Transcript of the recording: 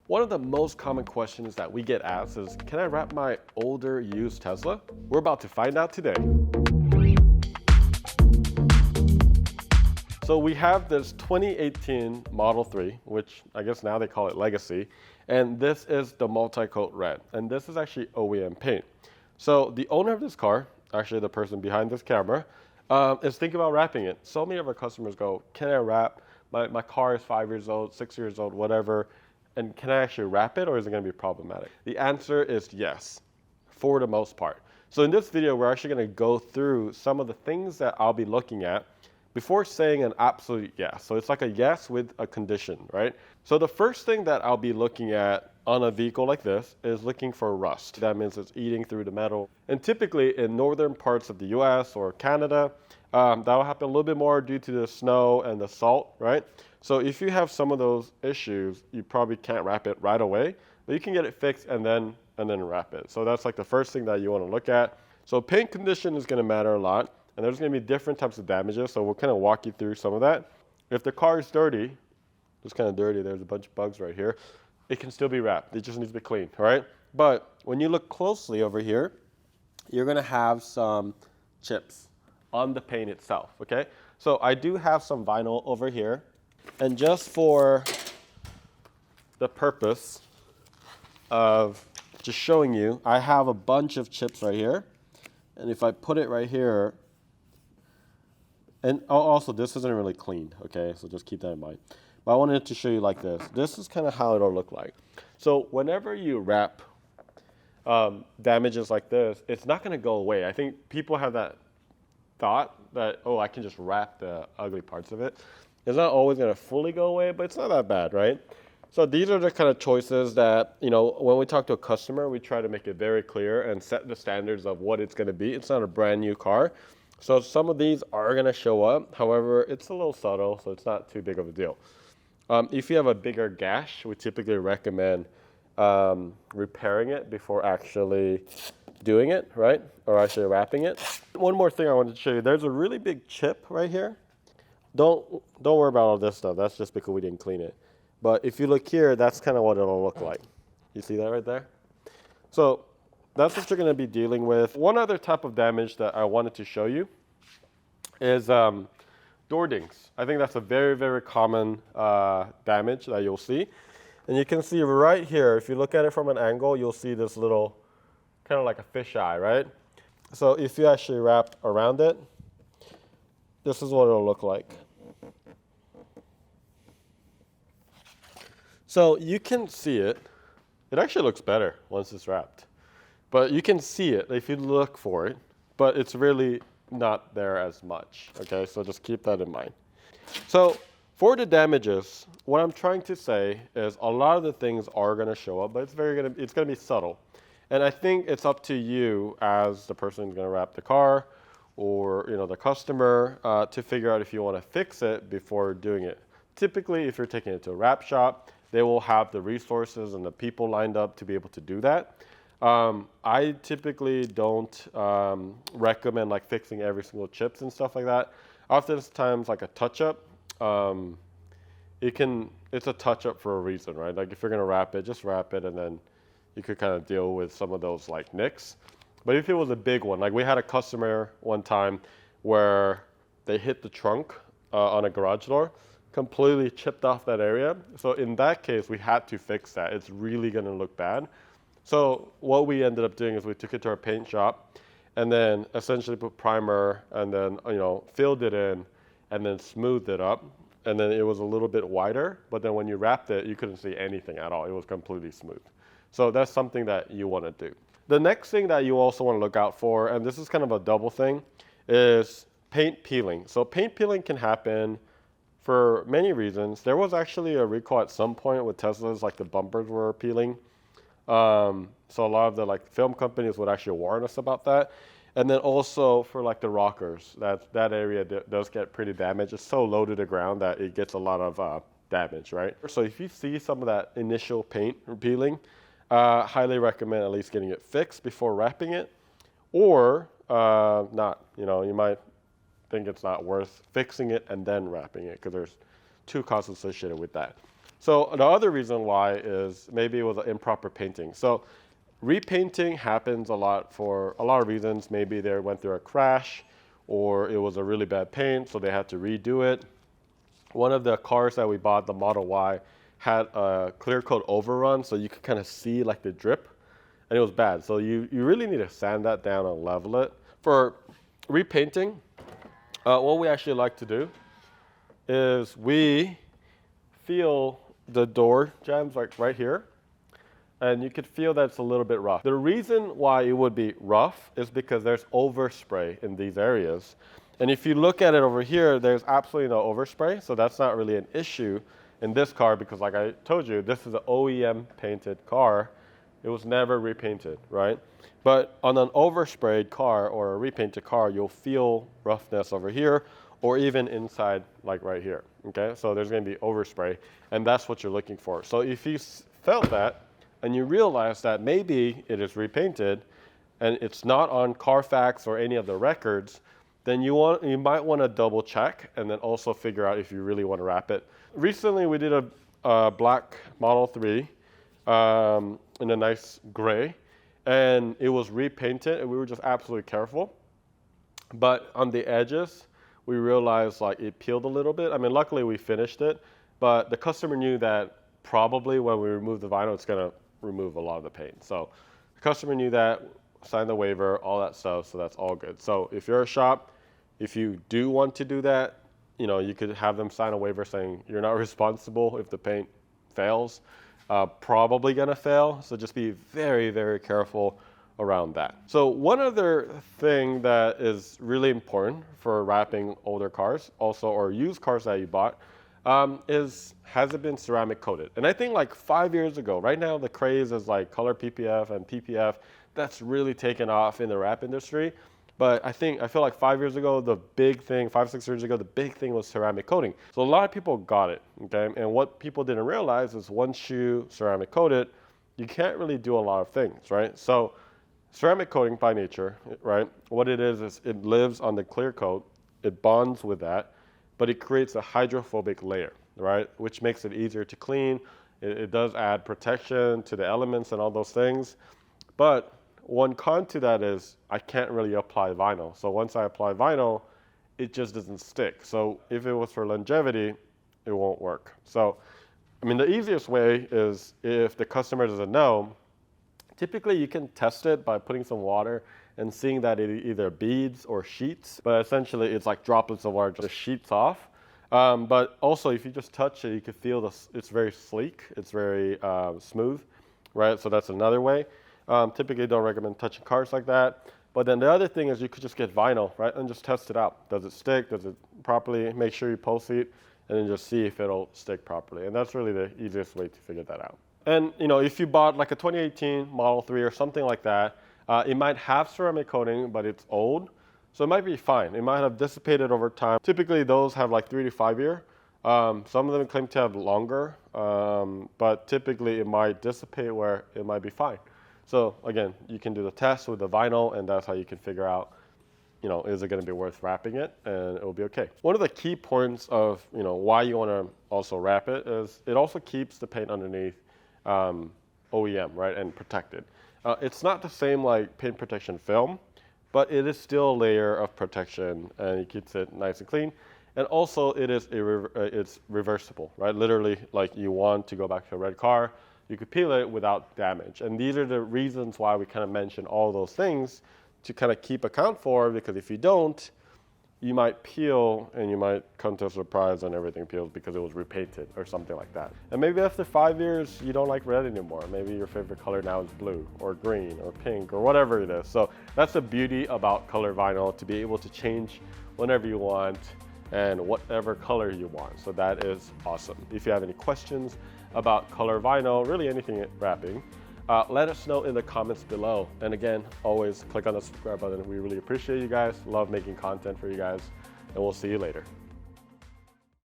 One of the most common questions that we get asked is, can I wrap my older used Tesla? We're about to find out today. So we have this 2018 Model 3, which I guess now they call it Legacy, and this is the multi-coat red, and this is actually OEM paint. So the owner of this car, actually the person behind this camera, is thinking about wrapping it. So many of our customers go, can I wrap? My car is 5 years old, 6 years old, whatever. And can I actually wrap it, or is it going to be problematic? The answer is yes, for the most part. So in this video, we're actually going to go through some of the things that I'll be looking at before saying an absolute yes. So it's like a yes with a condition, right? So the first thing that I'll be looking at on a vehicle like this is looking for rust. That means it's eating through the metal. And typically in northern parts of the US or Canada, that will happen a little bit more due to the snow and the salt, right? So if you have some of those issues, you probably can't wrap it right away, but you can get it fixed and then wrap it. So that's like the first thing that you want to look at. So paint condition is going to matter a lot, and there's going to be different types of damages. So we'll kind of walk you through some of that. If the car is dirty, it's kind of dirty, there's a bunch of bugs right here, it can still be wrapped. It just needs to be cleaned, all right? But when you look closely over here, you're going to have some chips on the paint itself, okay? So I do have some vinyl over here. And just for the purpose of just showing you, I have a bunch of chips right here. And if I put it right here, and also this isn't really cleaned, okay? So just keep that in mind. But I wanted to show you like this. This is kind of how it'll look like. So whenever you wrap damages like this, it's not going to go away. I think people have that thought that, oh, I can just wrap the ugly parts of it. It's not always going to fully go away, but it's not that bad, right? So these are the kind of choices that, you know, when we talk to a customer, we try to make it very clear and set the standards of what it's going to be. It's not a brand new car. So some of these are going to show up. However, it's a little subtle, so it's not too big of a deal. If you have a bigger gash, we typically recommend repairing it before actually doing it, right? Or actually wrapping it. One more thing I wanted to show you. There's a really big chip right here. Don't worry about all this stuff. That's just because we didn't clean it. But if you look here, that's kind of what it'll look like. You see that right there? So that's what you're going to be dealing with. One other type of damage that I wanted to show you is door dings. I think that's a very, very common damage that you'll see. And you can see right here, if you look at it from an angle, you'll see this little kind of like a fisheye, right? So if you actually wrap around it, this is what it'll look like. So you can see it. It actually looks better once it's wrapped. But you can see it if you look for it, but it's really not there as much, okay? So just keep that in mind. So for the damages, what I'm trying to say is a lot of the things are going to show up, but it's going to be subtle. And I think it's up to you as the person who's going to wrap the car or, you know, the customer to figure out if you want to fix it before doing it. Typically, if you're taking it to a wrap shop, they will have the resources and the people lined up to be able to do that. I typically don't recommend like fixing every single chips and stuff like that. Oftentimes, like a touch-up, it's a touch-up for a reason, right? Like if you're going to wrap it, just wrap it, and then you could kind of deal with some of those like nicks. But if it was a big one, like we had a customer one time where they hit the trunk on a garage door, completely chipped off that area. So in that case, we had to fix that. It's really going to look bad. So what we ended up doing is we took it to our paint shop and then essentially put primer and then, you know, filled it in and then smoothed it up. And then it was a little bit wider, but then when you wrapped it, you couldn't see anything at all. It was completely smooth. So that's something that you want to do. The next thing that you also want to look out for, and this is kind of a double thing, is paint peeling. So paint peeling can happen for many reasons. There was actually a recall at some point with Teslas, like the bumpers were peeling. So a lot of the like film companies would actually warn us about that. And then also for like the rockers, that area does get pretty damaged. It's so low to the ground that it gets a lot of damage, right? So if you see some of that initial paint peeling, highly recommend at least getting it fixed before wrapping it, or not. You know, you might think it's not worth fixing it and then wrapping it because there's two costs associated with that. So the other reason why is maybe it was an improper painting. So repainting happens a lot for a lot of reasons. Maybe they went through a crash or it was a really bad paint, so they had to redo it. One of the cars that we bought, the Model Y, had a clear coat overrun, so you could kind of see like the drip, and it was bad. So you really need to sand that down and level it. For repainting, what we actually like to do is we feel the door jambs like right here, and you could feel that it's a little bit rough. The reason why it would be rough is because there's overspray in these areas. And if you look at it over here, there's absolutely no overspray, so that's not really an issue in this car because like I told you, this is an OEM painted car. It was never repainted, right? But on an oversprayed car or a repainted car, you'll feel roughness over here or even inside like right here, okay? So there's gonna be overspray, and that's what you're looking for. So if you felt that and you realize that maybe it is repainted and it's not on Carfax or any of the records, then you might want to double check and then also figure out if you really want to wrap it. Recently we did a black Model 3 in a nice gray, and it was repainted and we were just absolutely careful. But on the edges, we realized like it peeled a little bit. I mean, luckily we finished it, but the customer knew that probably when we remove the vinyl, it's gonna remove a lot of the paint. So the customer knew that, signed the waiver, all that stuff, so that's all good. So if you're a shop, if you do want to do that, you know, you could have them sign a waiver saying you're not responsible if the paint fails. Probably gonna fail, so just be very, very careful around that. So one other thing that is really important for wrapping older cars, also, or used cars that you bought, has it been ceramic coated? And I think like 5 years ago, right now the craze is like color PPF and PPF. That's really taken off in the wrap industry. But I feel like 5 years ago, the big thing, 5, 6 years ago, the big thing was ceramic coating. So a lot of people got it, okay? And what people didn't realize is once you ceramic coat it, you can't really do a lot of things, right? So ceramic coating by nature, right? What it is it lives on the clear coat, it bonds with that, but it creates a hydrophobic layer, right? Which makes it easier to clean. It does add protection to the elements and all those things. But one con to that is I can't really apply vinyl. So once I apply vinyl, it just doesn't stick. So if it was for longevity, it won't work. So, I mean, the easiest way is if the customer doesn't know, typically you can test it by putting some water and seeing that it either beads or sheets, but essentially it's like droplets of water just sheets off. But also if you just touch it, you can feel it's very sleek, it's very smooth, right? So that's another way. Typically don't recommend touching cars like that. But then the other thing is you could just get vinyl, right? And just test it out. Does it stick? Does it properly? Make sure you post it and then just see if it'll stick properly. And that's really the easiest way to figure that out. And you know, if you bought like a 2018 Model 3 or something like that, it might have ceramic coating, but it's old. So it might be fine. It might have dissipated over time. Typically those have like 3 to 5 year. Some of them claim to have longer, but typically it might dissipate where it might be fine. So again, you can do the test with the vinyl, and that's how you can figure out, you know, is it going to be worth wrapping it, and it will be okay. One of the key points of, you know, why you want to also wrap it is it also keeps the paint underneath OEM, right, and protected. It's not the same like paint protection film, but it is still a layer of protection, and it keeps it nice and clean. And also, it's reversible, right? Literally, like you want to go back to a red car, you could peel it without damage. And these are the reasons why we kind of mention all those things to kind of keep account for, because if you don't, you might peel and you might come to a surprise and everything peels because it was repainted or something like that. And maybe after 5 years, you don't like red anymore. Maybe your favorite color now is blue or green or pink or whatever it is. So that's the beauty about color vinyl, to be able to change whenever you want and whatever color you want. So that is awesome. If you have any questions about color vinyl, really anything wrapping, let us know in the comments below. And again, always click on the subscribe button. We really appreciate you guys. Love making content for you guys, and we'll see you later.